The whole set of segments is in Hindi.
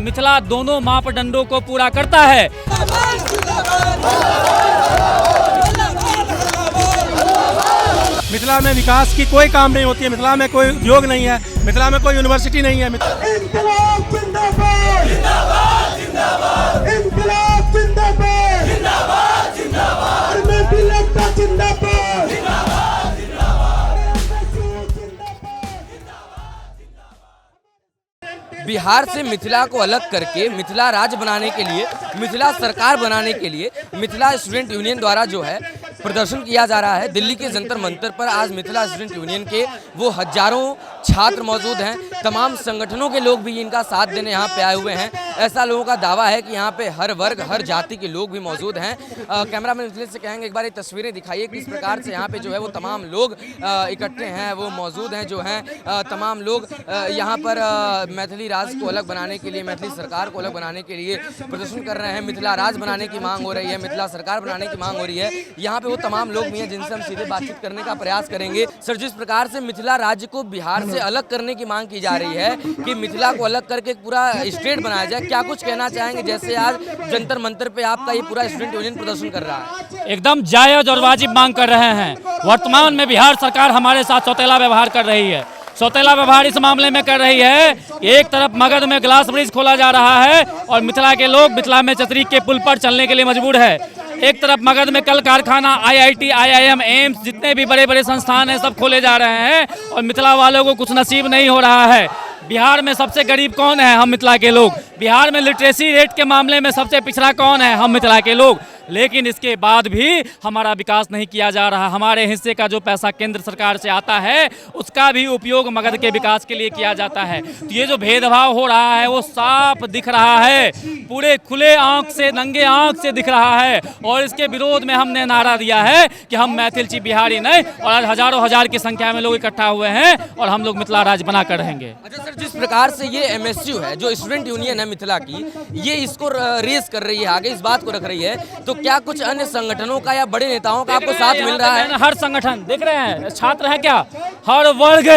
मिथिला दोनों मापदंडों को पूरा करता है। मिथिला में विकास की कोई काम नहीं होती है, मिथिला में कोई उद्योग नहीं है, मिथिला में कोई यूनिवर्सिटी नहीं है। इंकलाब जिंदाबाद जिंदाबाद जिंदाबाद, इंकलाब जिंदाबाद जिंदाबाद जिंदाबाद, जिंदाबाद जिंदाबाद जिंदाबाद जिंदाबाद। बिहार से मिथिला को अलग करके मिथिला राज्य बनाने के लिए, मिथिला सरकार बनाने के लिए मिथिला स्टूडेंट यूनियन द्वारा जो है प्रदर्शन किया जा रहा है। दिल्ली के जंतर मंतर पर आज मिथिला स्टूडेंट यूनियन के वो हजारों छात्र मौजूद हैं। तमाम संगठनों के लोग भी इनका साथ देने यहाँ पे आए हुए हैं। ऐसा लोगों का दावा है कि यहाँ पे हर वर्ग, हर जाति के लोग भी मौजूद हैं। कैमरामैन मिथिलेश से कहेंगे एक बार ये तस्वीरें दिखाइए किस प्रकार से यहाँ पे जो है वो तमाम लोग इकट्ठे हैं, वो मौजूद हैं जो हैं। तमाम लोग यहाँ पर मैथिली राज्य को अलग बनाने के लिए, मैथिली सरकार को अलग बनाने के लिए प्रदर्शन कर रहे हैं। मिथिला राज्य बनाने की मांग हो रही है, मिथिला सरकार बनाने की मांग हो रही है। यहाँ पे वो तमाम लोग भी हैं जिनसे हम सीधे बातचीत करने का प्रयास करेंगे। सर, जिस प्रकार से मिथिला राज्य को बिहार से अलग करने की मांग की जा रही है कि मिथिला को अलग करके पूरा स्टेट बनाया जाए, क्या कुछ कहना चाहेंगे? जैसे आज जंतर मंतर पे आपका ये पूरा स्टूडेंट यूनियन प्रदर्शन कर रहा है। एकदम जायज और वाजिब मांग कर रहे हैं। वर्तमान में बिहार सरकार हमारे साथ सौतेला व्यवहार कर रही है। सौतेला व्यवहार इस मामले में कर रही है, एक तरफ मगध में ग्लास ब्रिज खोला जा रहा है और मिथिला के लोग मिथिला में चतरी के पुल पर चलने के लिए मजबूर है। एक तरफ मगध में कल कारखाना, IIT, IIM, एम्स, जितने भी बड़े बड़े संस्थान हैं सब खोले जा रहे हैं और मिथिला वालों को कुछ नसीब नहीं हो रहा है। बिहार में सबसे गरीब कौन है? हम मिथिला के लोग। बिहार में लिटरेसी रेट के मामले में सबसे पिछड़ा कौन है? हम मिथिला के लोग। लेकिन इसके बाद भी हमारा विकास नहीं किया जा रहा। हमारे हिस्से का जो पैसा केंद्र सरकार से आता है उसका भी उपयोग मगध के विकास के लिए किया जाता है। तो ये जो भेदभाव हो रहा है वो साफ दिख रहा है, पूरे खुले आंख से, नंगे आंख से दिख रहा है। और इसके विरोध में हमने नारा दिया है कि हम मैथिलची बिहारी नहीं, और आज हजारों हजार की संख्या में लोग इकट्ठा हुए हैं और हम लोग मिथिला राज्य बना कर रहेंगे। अच्छा सर, जिस प्रकार से ये MSU है जो स्टूडेंट यूनियन है मिथिला की, ये इसको रेस कर रही है, आगे इस बात को रख रही है, तो क्या कुछ अन्य संगठनों का या बड़े नेताओं का आपको साथ मिल रहा है? हर संगठन देख रहे हैं, छात्र है क्या, हर वर्ग,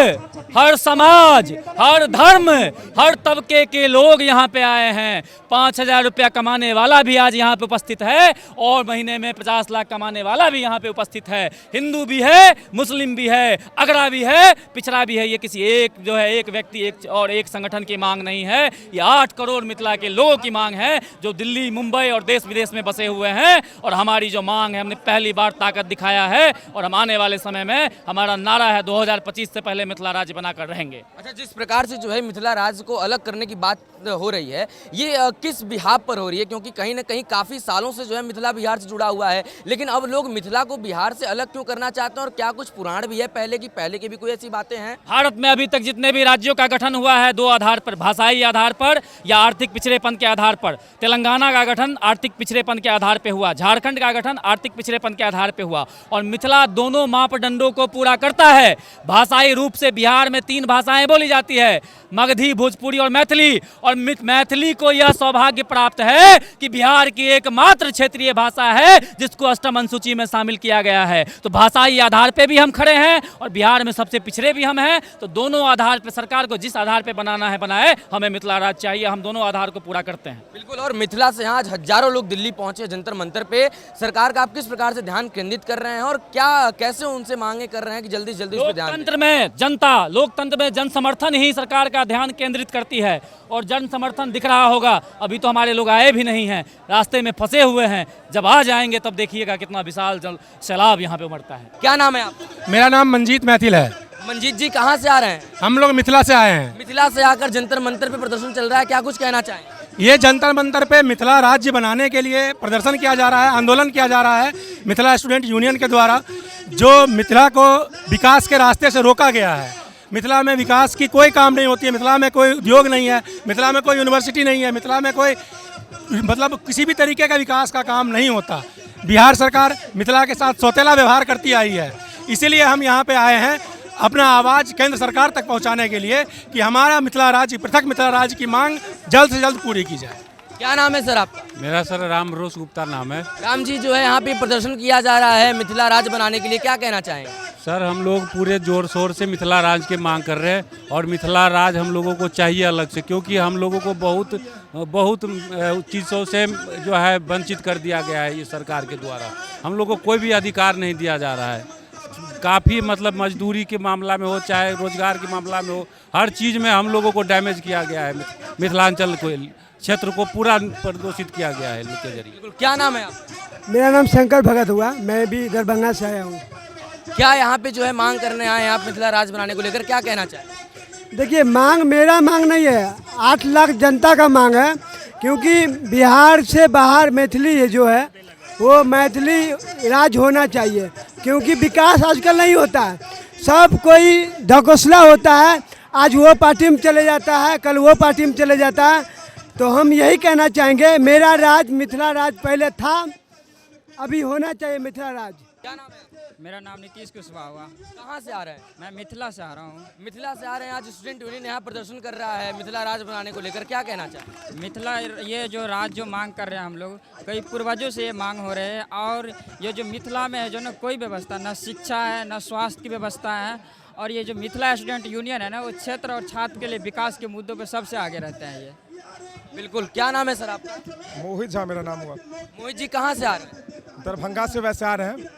हर समाज, हर धर्म, हर तबके के लोग यहाँ पे आए हैं। 5,000 रुपया कमाने वाला भी आज यहाँ पे उपस्थित है और महीने में 50 लाख कमाने वाला भी यहाँ पे उपस्थित है। हिंदू भी है, मुस्लिम भी है, अगड़ा भी है, पिछड़ा भी है। ये किसी एक जो है एक व्यक्ति एक और एक संगठन की मांग नहीं है, ये 8 करोड़ मिथिला के लोगों की मांग है जो दिल्ली, मुंबई और देश विदेश में बसे हुए हैं। और हमारी जो मांग है, हमने पहली बार ताकत दिखाया है और हम आने वाले समय में, हमारा नारा है 2025 से पहले मिथिला राज्य बनाकर रहेंगे। अच्छा, जिस प्रकार से जो है मिथिला राज्य को अलग करने की बात हो रही है, ये किस बिहाफ पर हो रही है? क्योंकि कहीं ना कहीं काफी सालों से जो है मिथिला बिहार से जुड़ा हुआ है, लेकिन अब लोग मिथिला को बिहार से अलग क्यों करना चाहते हैं? और क्या कुछ पुराण भी है पहले की भी कोई ऐसी बातें हैं? भारत में अभी तक जितने भी राज्यों का गठन हुआ है 2 आधार पर, भाषाई आधार पर या आर्थिक पिछड़ेपन के आधार पर। तेलंगाना का गठन आर्थिक पिछड़ेपन के आधार पर हुआ, झारखंड का गठन आर्थिक पिछड़ेपन के आधार पर हुआ, और मिथिला दोनों मापदंडों को पूरा करता है। भाषाई रूप से बिहार में 3 भाषाएं बोली जाती है, मगधी, भोजपुरी और मैथिली। और मैथिली को यह सौभाग्य प्राप्त है कि बिहार की एकमात्र क्षेत्रीय भाषा है जिसको अष्टम अनुसूची में शामिल किया गया है। तो भाषाई आधार पे भी हम खड़े हैं और बिहार में सबसे पिछड़े भी हम हैं। तो दोनों आधार पे सरकार को जिस आधार पे बनाना है बनाए, हमें मिथिला राज्य चाहिए, हम दोनों आधार को पूरा करते हैं। बिल्कुल। और मिथिला से आज हजारों लोग दिल्ली पहुंचे जंतर मंतर पे, सरकार का आप किस प्रकार से ध्यान केंद्रित कर रहे हैं और क्या कैसे उनसे मांगे कर रहे हैं कि जल्दी जल्दी उस पर ध्यान? लोकतंत्र में जनता, लोकतंत्र में जन समर्थन ही सरकार का ध्यान केंद्रित करती है और जन समर्थन दिख रहा होगा। अभी तो हमारे लोग आए भी नहीं हैं, रास्ते में फंसे हुए हैं। जब आ जाएंगे तब देखिएगा कितना विशाल सैलाब यहाँ पे उमड़ता है। क्या नाम है आप? मेरा नाम मंजीत मैथिल है। मंजीत जी, कहाँ से आ रहे हैं? हम लोग मिथिला से आए हैं। मिथिला से आकर जंतर मंतर पे प्रदर्शन चल रहा है, क्या कुछ कहना चाहें? ये जंतर मंतर पे मिथिला राज्य बनाने के लिए प्रदर्शन किया जा रहा है, आंदोलन किया जा रहा है मिथिला स्टूडेंट यूनियन के द्वारा। जो मिथिला को विकास के रास्ते से रोका गया है, मिथिला में विकास की कोई काम नहीं होती है, मिथिला में कोई उद्योग नहीं है, मिथिला में कोई यूनिवर्सिटी नहीं है, मिथिला में कोई मतलब किसी भी तरीके का विकास का काम नहीं होता। बिहार सरकार मिथिला के साथ सौतेला व्यवहार करती आई है। इसीलिए हम यहाँ पे आए हैं अपना आवाज़ केंद्र सरकार तक पहुँचाने के लिए कि हमारा मिथिला राज्य, पृथक मिथिला राज्य की मांग जल्द से जल्द पूरी की जाए। क्या नाम है सर आपका? मेरा सर राम रोस गुप्ता नाम है। राम जी, जो है यहाँ पे प्रदर्शन किया जा रहा है मिथिला राज बनाने के लिए, क्या कहना चाहेंगे? सर हम लोग पूरे जोर शोर से मिथिला राज की मांग कर रहे हैं और मिथिला राज हम लोगों को चाहिए अलग से, क्योंकि हम लोगों को बहुत चीज़ों से जो है वंचित कर दिया गया है ये सरकार के द्वारा। हम लोग को कोई भी अधिकार नहीं दिया जा रहा है। काफ़ी मतलब मजदूरी के मामला में हो चाहे रोजगार के मामला में हो, हर चीज़ में हम लोगों को डैमेज किया गया है। मिथिलांचल को क्षेत्र को पूरा प्रदूषित किया गया है इनके जरिए। क्या नाम है आप? मेरा नाम शंकर भगत हुआ, मैं भी दरभंगा से आया हूँ। क्या यहाँ पे जो है मांग करने आए हैं आप मिथिला राज बनाने को लेकर, क्या कहना चाहें? देखिए, मांग मेरा मांग नहीं है, 8 लाख जनता का मांग है, क्योंकि बिहार से बाहर मैथिली है जो है वो मैथिली राज होना चाहिए, क्योंकि विकास आजकल नहीं होता है, सब कोई ढकोसला होता है। आज वो पार्टी में चले जाता है, कल वो पार्टी में चले जाता है। तो हम यही कहना चाहेंगे, मेरा राज मिथिला राज पहले था, अभी होना चाहिए मिथिला राज। क्या नाम है आपका? मेरा नाम नीतीश कुशवाहा हुआ। कहाँ से आ रहे हैं? मैं मिथिला से आ रहा हूँ। मिथिला से आ रहे हैं। आज स्टूडेंट यूनियन यहाँ प्रदर्शन कर रहा है मिथिला राज बनाने को लेकर, क्या कहना चाहें? मिथिला ये जो राज जो मांग कर रहे हैं हम लोग, कई पूर्वजों से ये मांग हो रहे हैं। और ये जो मिथिला में है जो ना कोई व्यवस्था, न शिक्षा है न स्वास्थ्य की व्यवस्था है। और ये जो मिथिला स्टूडेंट यूनियन है ना, वो क्षेत्र और छात्र के लिए विकास के मुद्दों पर सबसे आगे रहते हैं ये। बिल्कुल। क्या नाम है सर आपका? मोहित झा मेरा नाम हुआ। मोहित जी, कहाँ से आ रहे हैं? दरभंगा से वैसे आ रहे हैं,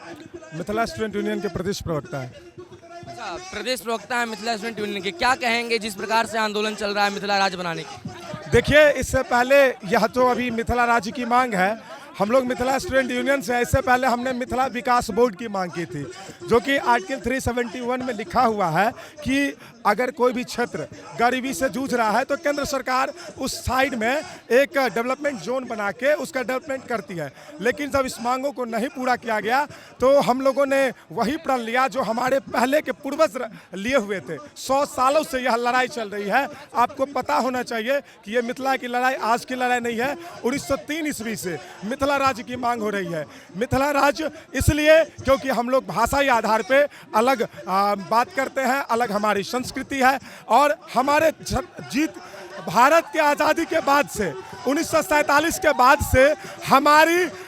मिथिला स्टूडेंट यूनियन के प्रदेश प्रवक्ता है। अच्छा, प्रदेश प्रवक्ता है मिथिला स्टूडेंट यूनियन के, क्या कहेंगे जिस प्रकार से आंदोलन चल रहा है मिथिला राज बनाने की? देखिए, इससे पहले यह तो अभी मिथिला राज्य की मांग है। हम लोग मिथिला स्टूडेंट यूनियन से इससे पहले हमने मिथिला विकास बोर्ड की मांग की थी, जो कि आर्टिकल 371 में लिखा हुआ है कि अगर कोई भी क्षेत्र गरीबी से जूझ रहा है तो केंद्र सरकार उस साइड में एक डेवलपमेंट जोन बना के उसका डेवलपमेंट करती है। लेकिन जब इस मांगों को नहीं पूरा किया गया तो हम लोगों ने वही प्रण लिया जो हमारे पहले के पूर्वज लिए हुए थे। 100 सालों से यह लड़ाई चल रही है। आपको पता होना चाहिए कि ये मिथिला की लड़ाई आज की लड़ाई नहीं है। 1903 ईस्वी से मिथिला राज्य की मांग हो रही है। मिथिला राज्य इसलिए क्योंकि हम लोग भाषाई आधार पे अलग बात करते हैं, अलग हमारी संस्कृति है। और हमारे जीत भारत के आज़ादी के बाद से 1947 के बाद से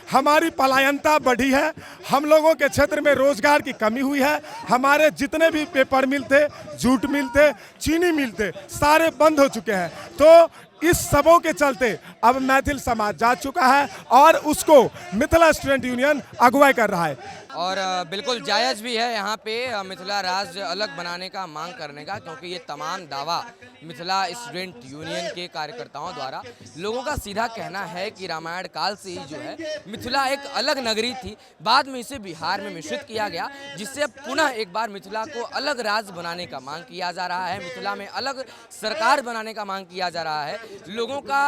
हमारी पलायनता बढ़ी है। हम लोगों के क्षेत्र में रोजगार की कमी हुई है। हमारे जितने भी पेपर मिल थे, जूट मिल थे, चीनी मिल थे, सारे बंद हो चुके हैं। तो इस सबों के चलते अब मैथिल समाज जा चुका है और उसको मिथिला स्टूडेंट यूनियन अगुवाई कर रहा है। और बिल्कुल जायज़ भी है यहाँ पे मिथिला राज अलग बनाने का मांग करने का, क्योंकि ये तमाम दावा मिथिला स्टूडेंट यूनियन के कार्यकर्ताओं द्वारा, लोगों का सीधा कहना है कि रामायण काल से ही जो है मिथिला एक अलग नगरी थी, बाद में इसे बिहार में मिश्रित किया गया, जिससे अब पुनः एक बार मिथिला को अलग राज बनाने का मांग किया जा रहा है, मिथिला में अलग सरकार बनाने का मांग किया जा रहा है। लोगों का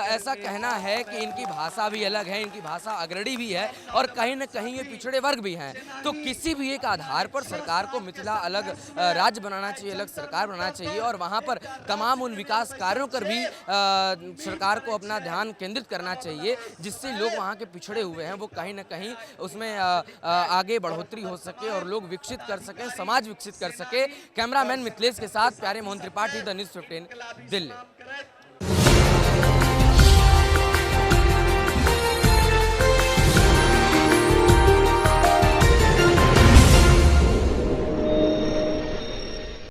ऐसा कहना है कि इनकी भाषा भी अलग है, इनकी भाषा अग्रणी भी है और कहीं न कहीं ये पिछड़े वर्ग भी हैं। तो किसी भी एक आधार पर सरकार को मिथिला अलग राज्य बनाना चाहिए, अलग सरकार बनाना चाहिए और वहाँ पर तमाम उन विकास कार्यों पर भी सरकार को अपना ध्यान केंद्रित करना चाहिए, जिससे लोग वहाँ के पिछड़े हुए हैं वो कहीं न कहीं उसमें आगे बढ़ोतरी हो सके और लोग विकसित कर सकें, समाज विकसित कर सके। कैमरामैन मिथिलेश के साथ प्यारे मोहन त्रिपाठी, द न्यूज़ 15, दिल्ली।